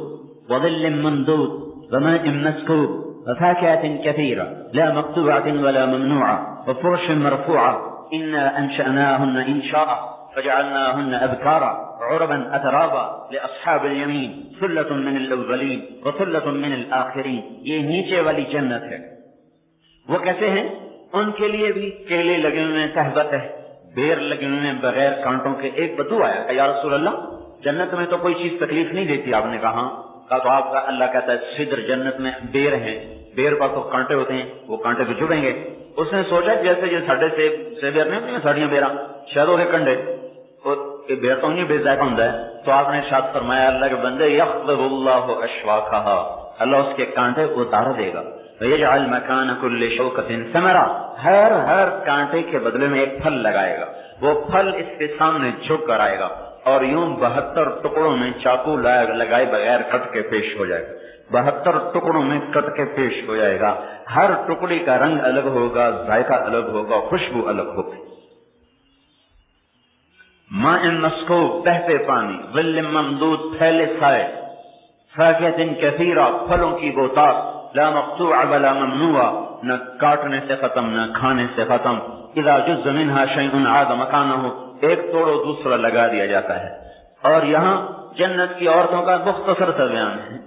وظل ممدود وماء مسكوب وفاكهة كثيرة لا مقطوعة ولا ممنوعة وفرش مرفوعة إنا أنشأناهن إنشاء فجعلناهن أبكارا عربا أترابا لأصحاب اليمين ثلة من الأولين وثلة من الآخرين۔ یہ نیچے والی جنت ہے، وہ کیسے ہیں؟ ان کے لیے بھی کیلے لگے ہوئے ہیں، تہبت ہے، بیر لگے ہوئے ہیں بغیر کانٹوں کے۔ ایک بدو آیا کہ یا رسول اللہ جنت میں تو کوئی چیز تکلیف نہیں دیتی، آپ نے کہا تو آپ کا اللہ کہتا ہے صدر جنت میں بیر ہیں، بیر پر تو کانٹے ہوتے ہیں، وہ کانٹے تو چبھیں گے۔ اس نے سوچا جیسے یہ ساڑھے سے بیر نہیں ہوتی ہیں ساڑیاں بیرا شہدوں کے کنڈے، بیر تو نہیں بے ذائقہ ہوتا ہے، تو آپ نے ارشاد فرمایا اللہ کے بندے یخضب اللہ اشواقہا، اللہ اس کے کانٹے اتار دے گا، ویجعل مکان کل شوکۃ ثمرہ، ہر کانٹے کے بدلے میں ایک پھل لگائے گا، وہ پھل اس کے سامنے جھک کر آئے گا اور یوں 72 ٹکڑوں میں چاقو لگائے بغیر کٹ کے پیش ہو جائے گا، 72 ٹکڑوں میں کٹ کے پیش ہو جائے گا، ہر ٹکڑی کا رنگ الگ ہوگا، ذائقہ الگ ہوگا، خوشبو الگ ہوگی۔ ماء مسکوب، بہتے پانی، ظل ممدود، پھیلے سائے، فاکہۃ کثیرہ، پھلوں کی بوتات، لا مقطوع ولا ممنوع، نہ کاٹنے سے ختم نہ کھانے سے ختم، اذا جز منها شیء عاد مکانہ، ایک توڑو دوسرا لگا دیا جاتا ہے۔ اور یہاں جنت کی عورتوں کا مختصر سا بیان ہے،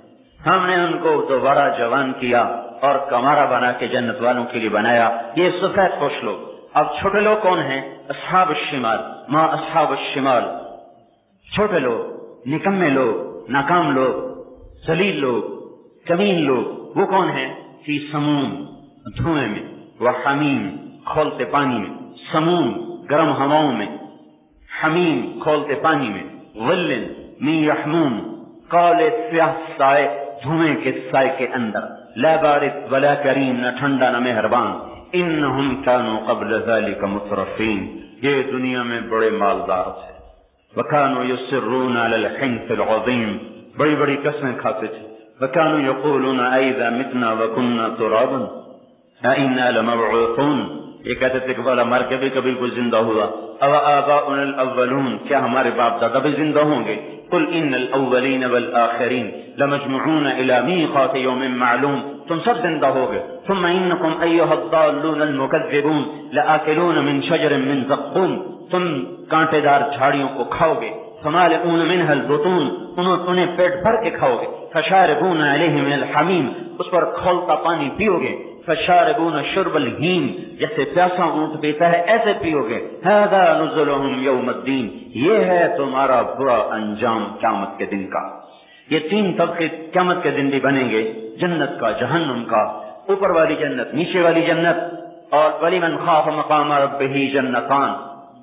ہم نے ان کو دوبارہ جوان کیا اور کمارہ بنا کے جنت والوں کے لیے بنایا، یہ سفید پوش لوگ۔ اب چھوٹے لوگ کون ہیں؟ اصحاب الشمال، ما اصحاب الشمال، چھوٹے لوگ، نکمے لوگ، ناکام لوگ، ذلیل لوگ، کمین لوگ، وہ کون ہیں؟ فی سموم، دھوئیں میں، وحمیم، کھولتے پانی میں، سموم، گرم ہواؤں میں، حمیم، کھولتے پانی میں، ظل من یحموم، کالے سیاہ سائے، دھوئیں کے سائے کے اندر، لا بارد ولا کریم، نہ ٹھنڈا نہ مہربان، انہم کانوا قبل ذلک مترفین، یہ دنیا میں بڑے مالدار تھے، وکانوا یصرون علی الحنث العظیم، بڑی بڑی قسمیں کھاتے تھے، وکانوا یقولون اذا متنا وکنا ترابا انا لمبعوثون، یہ کہتے تھے کہ والا مر کے بھی کبھی کوئی زندہ ہوا، او آباؤنا الاولون، کیا ہمارے باپ دادا بھی زندہ ہوں گے، قل ان الاولین والآخرین لمجمعون الى میقات یوم معلوم، تم سب زندہ ہوگے، ثم انکم ایھا الضالون المکذبون لآکلون من شجر من زقوم، تم کانٹے دار جھاڑیوں کو کھاؤ گے، فمالئون منها البطون، انہیں پیٹ بھر کے کھاؤ گے، فشاربون علیہ من الحمیم، اس پر کھولتا پانی پیو گے، فشاربون شرب الہیم، جیسے پیاسا اونٹ پیتا ہے ایسے پیو گے، ھذا نزلهم یوم الدین، یہ ہے تمہارا برا انجام قیامت کے دن کا۔ یہ تین طبقے قیامت کے دن بھی بنیں گے، جنت کا، جہنم کا، اوپر والی جنت، نیچے والی جنت، اور ولیمن خاف مقام ربہ جنتان،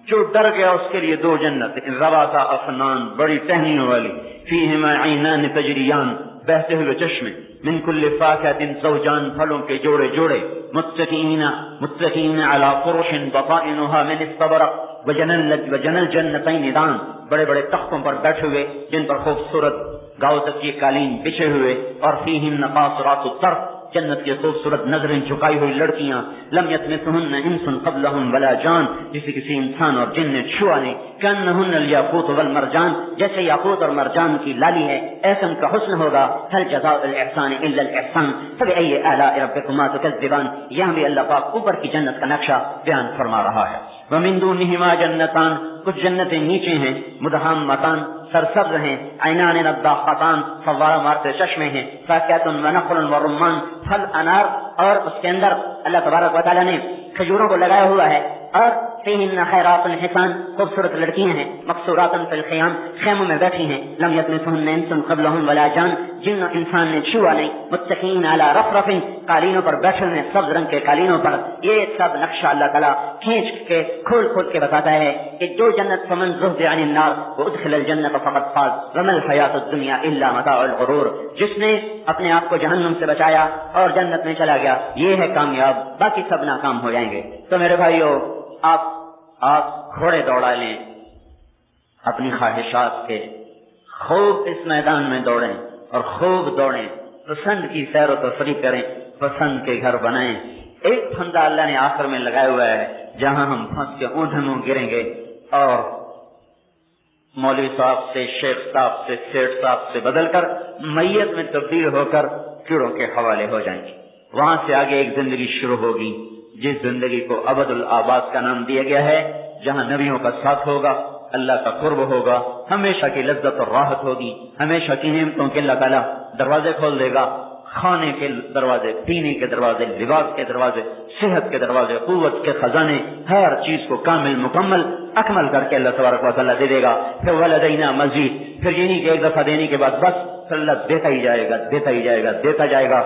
جو ڈر گیا اس کے لیے دو جنت، ذواتا افنان، بڑی ٹہنیوں والی، فیہما عینان تجریان، بہتے ہوئے چشمے، من کل فاکہۃ زوجان، پھلوں کے جوڑے جوڑے، متکئین علی فرش بطائنها من استبرق، وجنى الجنتین دان، بڑے بڑے تختوں پر بیٹھے ہوئے جن پر خوبصورت گاؤ تک کی قالین بچھے ہوئے، اور فیہن قاصرات الطرف، جنت کی خوبصورت نظریں جھکائی ہوئی لڑکیاں، لم یطمثہن انس قبلہم ولا جان، جسے کسی انسان اور جن نے چھوا نہیں، کانہن الیاقوت والمرجان، جیسے یاقوت اور مرجان کی لالی ہے ایسا ان کا حسن ہوگا، هل جزاء الاحسان الا الاحسان فبأي آلاء ربکما تکذبان، یہاں بھی اللہ پاک اوپر کی جنت کا نقشہ بیان فرما رہا ہے۔ ومن دونہما جنتان، کچھ جنتیں نیچے ہیں، مدہامتان سرسبز ہیں، عینان نضاختان فوارہ مارتے چشمے ہیں، فاکہۃ ونخل ورمان پھل انار، اور اس کے اندر اللہ تبارک و تعالیٰ نے کھجوروں کو لگایا ہوا ہے، اور فیہن خیرات حسان خوبصورت لڑکیاں ہیں، مقصورات فی الخیام خیموں میں بیٹھی ہیں، لم یطمثہن انس قبلہم ولا جان جن انسان نے چھوا نہیں، متکئین علی رفرف قالینوں پر بیٹھے ہیں، سبز رنگ کے قالینوں پر۔ یہ سب نقشہ اللہ تعالیٰ کھینچ کے کھول کھول کے بتاتا ہے کہ جو جنت فمن زحزح عن النار وادخل الجنت فقد فاز وما الحیات الدنیا الا متاع الغرور، جس نے اپنے آپ کو جہنم سے بچایا اور جنت میں چلا گیا یہ ہے کامیاب، باقی سب ناکام ہو جائیں گے۔ تو میرے بھائیو، آپ گھوڑے دوڑا لیں اپنی خواہشات کے، خوب اس میدان میں دوڑیں اور خوب دوڑیں، پسند کی سیر و تفریح کریں، پسند کے گھر بنائیں۔ ایک پھندا اللہ نے آخر میں لگایا ہوا ہے جہاں ہم پھنس کے اونٹھنوں گریں گے اور مولوی صاحب سے، شیخ صاحب سے، سیٹھ صاحب سے بدل کر میت میں تبدیل ہو کر کیڑوں کے حوالے ہو جائیں گے۔ وہاں سے آگے ایک زندگی شروع ہوگی جس زندگی کو ابد الآباد کا نام دیا گیا ہے، جہاں نبیوں کا ساتھ ہوگا، اللہ کا قرب ہوگا، ہمیشہ کی لذت اور راحت ہوگی، ہمیشہ کی نعمتوں کے اللہ تعالیٰ دروازے کھول دے گا، کھانے کے دروازے، پینے کے دروازے، لباس کے دروازے، صحت کے دروازے، قوت کے خزانے، ہر چیز کو کامل مکمل اکمل کر کے اللہ تبارک و تعالیٰ دے گا۔ پھر ولدینا مزید، پھر یہی کہ ایک دفعہ دینے کے بعد بس پھر اللہ دیتا ہی جائے گا، دیتا ہی جائے گا، دیتا جائے گا،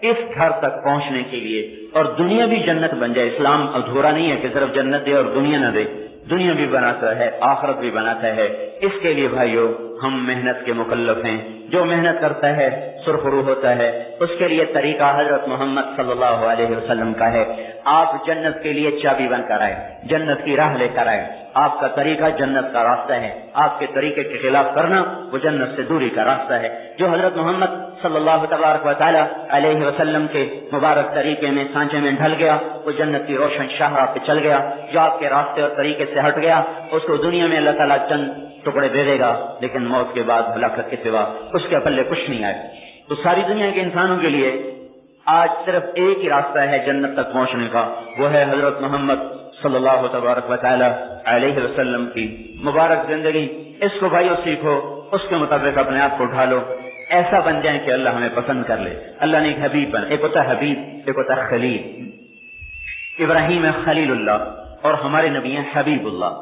اس گھر تک پہنچنے کے لیے۔ اور دنیا بھی جنت بن جائے۔ اسلام ادھورا نہیں ہے کہ صرف جنت دے اور دنیا نہ دے، دنیا بھی بناتا ہے، آخرت بھی بناتا ہے۔ اس کے لیے بھائیو ہم محنت کے مکلف ہیں۔ جو محنت کرتا ہے سرخرو ہوتا ہے۔ اس کے لیے طریقہ حضرت محمد صلی اللہ علیہ وسلم کا ہے۔ آپ جنت کے لیے چابی بن کر آئے، جنت کی راہ لے کر آئے۔ آپ کا طریقہ جنت کا راستہ ہے، آپ کے طریقے کے خلاف کرنا وہ جنت سے دوری کا راستہ ہے۔ جو حضرت محمد صلی اللہ تبارک و تعالی علیہ وسلم کے مبارک طریقے میں سانچے میں ڈھل گیا وہ جنت کی روشن شاہراہ پہ چل گیا۔ جو آپ کے راستے اور طریقے سے ہٹ گیا اس کو دنیا میں اللہ تعالیٰ چند ٹکڑے دے دے گا، لیکن موت کے بعد ہلاکت کے سوا اس کے پلے کچھ نہیں آئے۔ تو ساری دنیا کے انسانوں کے لیے آج صرف ایک ہی راستہ ہے جنت تک پہنچنے کا، وہ ہے حضرت محمد صلی اللہ تبارک و تعالی علیہ وسلم کی مبارک زندگی۔ اس کو بھائیو سیکھو، اس کے مطابق اپنے آپ کو ڈھالو، ایسا بن جائیں کہ اللہ ہمیں پسند کر لے۔ اللہ نے ایک حبیب بنا، ایک ہوتا حبیب، ایک ہوتا خلیل۔ ابراہیم ہے خلیل اللہ اور ہمارے نبی ہیں حبیب اللہ۔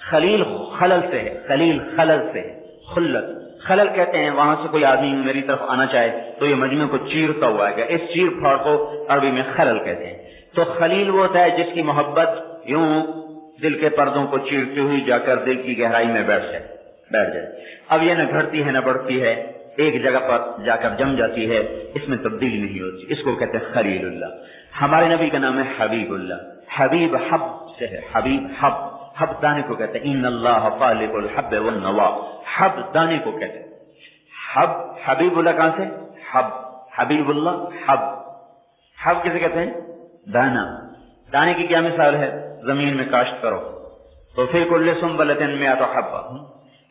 خلیل خلل سے ہے، خلیل خلل سے ہے، خلت خلل کہتے ہیں وہاں سے کوئی آدمی میری طرف آنا چاہے تو یہ مجمع کو چیرتا ہوا ہے، اس چیر پھاڑ کو عربی میں خلل کہتے ہیں۔ تو خلیل وہ ہوتا ہے جس کی محبت یوں دل کے پردوں کو چیرتے ہوئی جا کر دل کی گہرائی میں بیٹھ جائے۔ اب یہ نہ گھٹتی ہے نہ بڑھتی ہے، ایک جگہ پر جا کر جم جاتی ہے، اس میں تبدیلی نہیں ہوتی، اس کو کہتے ہیں خلیل اللہ۔ ہمارے نبی کا نام ہے حبیب اللہ۔ حبیب حب سے ہے، حبیب حب، حب دانے کو کہتے ہیں، ان اللہ فالق الحب والنوا، حب دانے کو کہتے ہیں۔ حب حبیب اللہ کہاں سے؟ حب حبیب اللہ حب، حب کسے کہتے ہیں؟ دانا۔ دانے کی کیا مثال ہے؟ زمین میں کاشت کرو تو فی کل سنبلۃ مئۃ حبہ،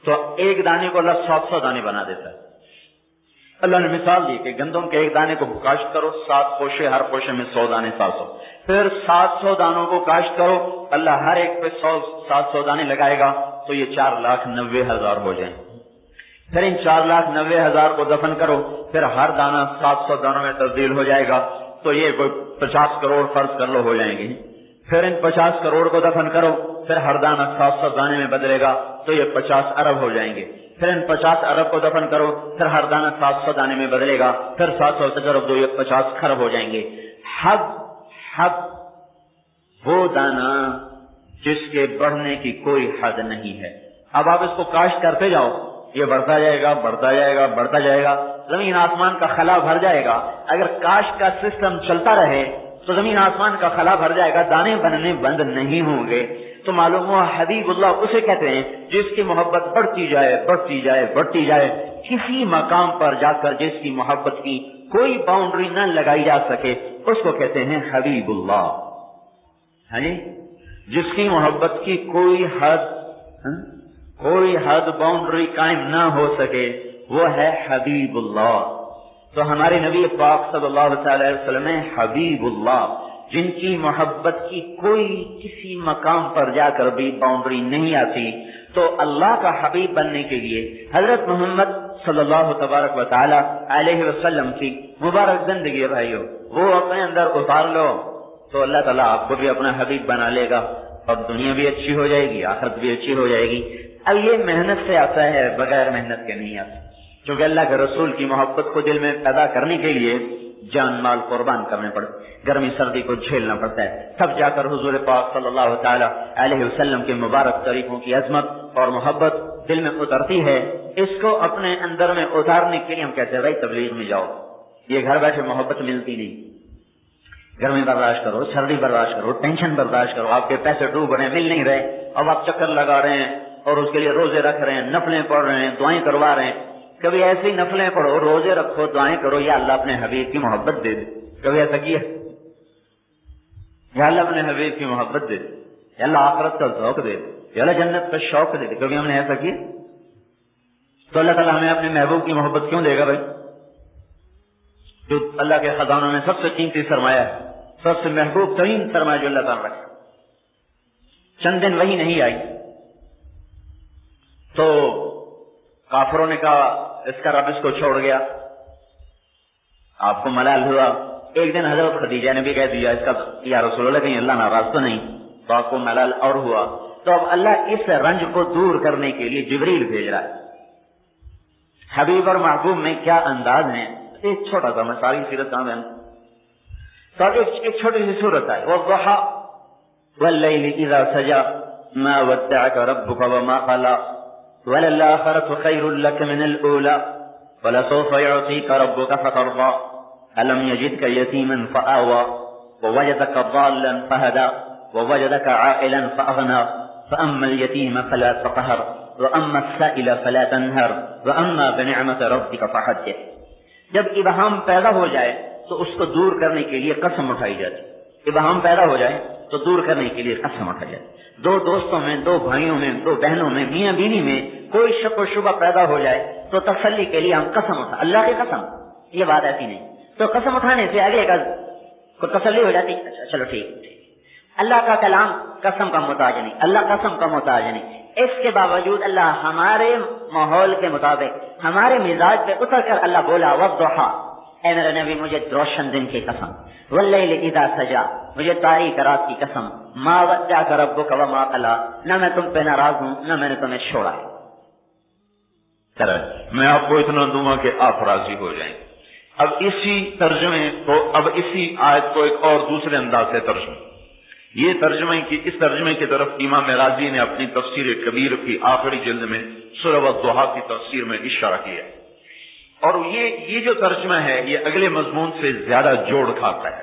تو ایک دانے کو اللہ 700 دانے بنا دیتا ہے۔ اللہ نے مثال دی کہ گندم کے ایک دانے کو کاشت کرو، 7 کوشے، ہر کوشے میں 100 دانے، 700، پھر 700 دانوں کو کاشت کرو، اللہ ہر ایک پہ 700 دانے لگائے گا تو یہ 4,90,000 ہو جائیں۔ پھر ان 4,90,000 کو دفن کرو، پھر ہر دانہ 700 دانوں میں تبدیل ہو جائے گا تو یہ کوئی 50 کروڑ فرض کر لو ہو جائیں گے۔ پھر ان 50 کروڑ کو دفن کرو، پھر ہر دانہ 700 دانے میں بدلے گا تو یہ 50 ارب ہو جائیں گے۔ پھر ان 50 ارب کو دفن کرو، پھر ہر دانہ 700 دانے میں بدلے گا، پھر 700 سے ضرب دو، یہ 50 کھرب ہو جائیں گے۔ حب حب وہ دانہ جس کے بڑھنے کی کوئی حد نہیں ہے۔ اب آپ اس کو کاشت کرتے جاؤ، یہ بڑھتا جائے گا، بڑھتا جائے گا، بڑھتا جائے گا، زمین آسمان کا خلا بھر جائے گا۔ اگر کاشت کا سسٹم چلتا رہے تو زمین آسمان کا خلا بھر جائے گا، دانے بننے بند نہیں ہوں گے۔ تو معلوم ہوا حبیب اللہ اسے کہتے ہیں جس کی محبت بڑھتی جائے، بڑھتی جائے، بڑھتی جائے، کسی مقام پر جا کر جس کی محبت کی کوئی باؤنڈری نہ لگائی جا سکے اس کو کہتے ہیں حبیب اللہ۔ ہاں جی، جس کی محبت کی کوئی حد باؤنڈری قائم نہ ہو سکے وہ ہے حبیب اللہ۔ تو ہمارے نبی پاک صلی اللہ علیہ وسلم حبیب اللہ، جن کی محبت کی کوئی کسی مقام پر جا کر بھی باؤنڈری نہیں آتی، تو اللہ کا حبیب بننے کے لیے حضرت محمد صلی اللہ تبارک و تعالی علیہ وسلم کی مبارک زندگی ہے بھائیو، وہ اپنے اندر اتار لو تو اللہ تعالیٰ آپ کو بھی اپنا حبیب بنا لے گا، اور دنیا بھی اچھی ہو جائے گی، آخرت بھی اچھی ہو جائے گی۔ اب یہ محنت سے آتا ہے، بغیر محنت کے نہیں آتا، کیونکہ اللہ کے رسول کی محبت کو دل میں پیدا کرنے کے لیے جان مال قربان کرنے پڑتے، گرمی سردی کو جھیلنا پڑتا ہے، تب جا کر حضور پاک صلی اللہ تعالی علیہ وسلم کے مبارک طریقوں کی عظمت اور محبت دل میں اترتی ہے۔ اس کو اپنے اندر میں اتارنے کے لیے ہم کہتے ہیں بھائی تبلیغ میں جاؤ، یہ گھر بیٹھے محبت ملتی نہیں، گرمی برداشت کرو، سردی برداشت کرو، ٹینشن برداشت کرو، آپ کے پیسے ڈوب رہے ہیں، مل نہیں رہے، اب آپ چکر لگا رہے ہیں اور اس کے لیے روزے رکھ رہے ہیں، نفلیں پڑھ رہے ہیں، دعائیں کروا رہے ہیں۔ کبھی ایسی نفلیں پڑھو، روزے رکھو، دعائیں کرو، یا اللہ اپنے حبیب کی محبت دے دے، کبھی ایسا کیا؟ یا اللہ اپنے حبیب کی محبت دے دے، یا اللہ آخرت کا ذوق دے دے، یا اللہ جنت کا شوق دے دے، کبھی ہم نے ایسا کیا؟ تو اللہ تعالیٰ ہمیں اپنے محبوب کی محبت کیوں دے گا بھائی؟ جو اللہ کے خزانوں میں سب سے قیمتی سرمایہ ہے، سب سے محبوب ترین سرمایہ جو اللہ تعالیٰ رکھے۔ چند دن وہی نہیں آئی تو کافروں نے کہا اس کا رب اس کو چھوڑ گیا، آپ کو ملال ہوا۔ ایک دن حضرت خدیجہ نے بھی کہہ دیا اس کا یا رسول اللہ کہیں اللہ ناراض تو نہیں، تو آپ کو ملال اور ہوا۔ تو اب اللہ اس رنج کو دور کرنے کے لیے جبریل بھیج رہا ہے۔ حبیب اور محبوب میں کیا انداز ہیں، ایک چھوٹا سا، میں ساری سیرت کہاں بیان، تو ایک چھوٹی سی صورت ہے، والضحى واللیل اذا سجى ما ودعك ربك وما قلى وللآخرة خير لك من الأولى ولسوف يعطيك ربك فترضى ألم يجدك يتيما فآوى ووجدك ضالا فهدى ووجدك عائلا فأغنى فأما اليتيم فلا تقهر وأما السائل فلا تنهر وأما بنعمة ربك فحدث۔ جب ابہام پیدا ہو جائے تو اس کو دور کرنے کے لیے قسم اٹھائی جاتی، ابہام پیدا ہو جائے تو دور کرنے کے لیے قسم اٹھائی جاتی۔ دو دوستوں میں، دو بھائیوں میں، دو بہنوں میں، میاں بیوی میں کوئی شک و شبہ پیدا ہو جائے تو تسلی کے لیے ہم قسم اٹھا، اللہ کی قسم، یہ بات ایسی نہیں، تو قسم اٹھانے سے آگے کو تسلی ہو جاتی، اچھا چلو ٹھیک۔ اللہ کا کلام قسم کا محتاج نہیں، اللہ قسم کا محتاج نہیں، اس کے باوجود اللہ ہمارے ماحول کے مطابق ہمارے مزاج پہ اتر کر اللہ بولا والضحى، اے میرے نبی مجھے روشن دن کی قسم، واللیل اذا سجا، مجھے تاریک رات کی قسم، ما ودعك ربك وما قلى، نہ میں تم پہ ناراض ہوں نہ میں نے تمہیں چھوڑا ہے۔ میں آپ کو اتنا دوں گا کہ آپ راضی ہو جائیں۔ اب اسی ترجمے کو، اب اسی آیت کو ایک اور دوسرے انداز سے ترجمہ، یہ ترجمے کی، اس ترجمے کی طرف امام راضی نے اپنی تفسیر کبیر کی آخری جلد میں سورہ والضحیٰ کی تفسیر میں اشارہ کیا، اور یہ جو ترجمہ ہے یہ اگلے مضمون سے زیادہ جوڑ کھاتا ہے۔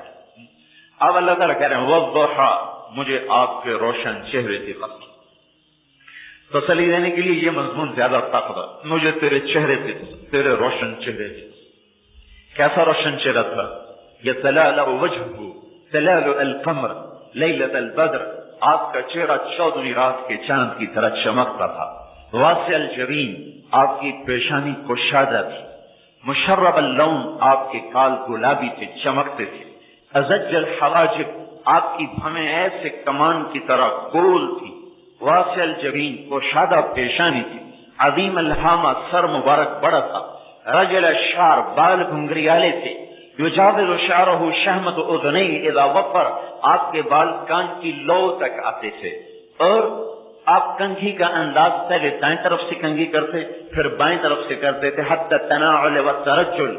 اب اللہ تعالیٰ کہہ رہے ہیں والضحیٰ، مجھے آپ کے روشن چہرے کی قسم، تسلی دینے کے لیے یہ مضمون زیادہ طاقتور، مجھے تیرے چہرے کی قسم، تیرے روشن چہرے کی قسم۔ کیسا روشن چہرہ تھا؟ یتلألأ وجهه تلألؤ القمر لیلۃ البدر، آپ کا چہرہ 14ویں رات کے چاند کی طرح چمکتا تھا۔ واسع الجبین، آپ کی پیشانی کشادہ تھی۔ مشرب اللون، آپ کے کال گلابی تھے، چمکتے تھے۔ ازج الحواجب، آپ کی بھویں ایسے کمان کی طرح گول تھی۔ واسع الجبین، کشادہ پیشانی تھی۔ عظیم الہامہ، سر مبارک بڑا تھا۔ رجل الشعر، بال گھنگریالے تھے۔ یجاوز شعرہ شہمت اذنیہ اذا وفر، آپ کے بال کان کی لو تک آتے تھے، اور آپ کنگھی کا انداز پہلے دائیں طرف سے کنگھی کرتے پھر بائیں طرف سے کرتے تھے، حتی التناعل والترجل،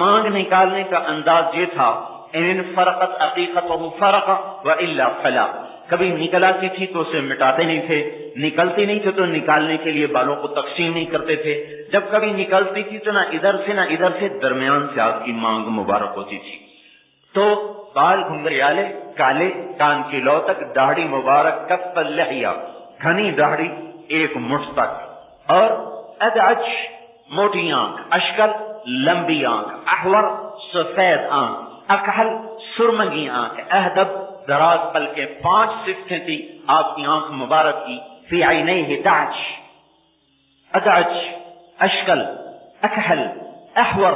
مانگ نکالنے کا انداز یہ تھا، ان فرقت عقیقتہ فرق والا فلا، کبھی نکل آتی تھی تو اسے مٹاتے نہیں تھے، نکلتی نہیں تھی تو نکالنے کے لیے بالوں کو تقسیم نہیں کرتے تھے، جب کبھی نکلتی تھی تو نہ ادھر سے نہ ادھر سے، درمیان سے آپ کی مانگ مبارک ہوتی تھی۔ تو بال گھنگریالے، کالے، کان کی لو تک، داڑھی مبارک، کف اللحیہ، گھنی داڑھی ایک مٹھ تک، اور ادعج، موٹی آنکھ، اشکل، لمبی آنکھ، احور، سفید آنکھ، اکحل، سرمگی آنکھ، اہدب، دراز پلکیں، 5 صفتیں تھی آپ کی آنکھ مبارک کی۔ فی عینیہ دعج، ادعج، اشکل، اکحل، احور،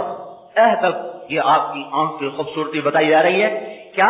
اہدب، یہ آپ کی آنکھ کی خوبصورتی بتائی جا رہی ہے۔ کیا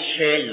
6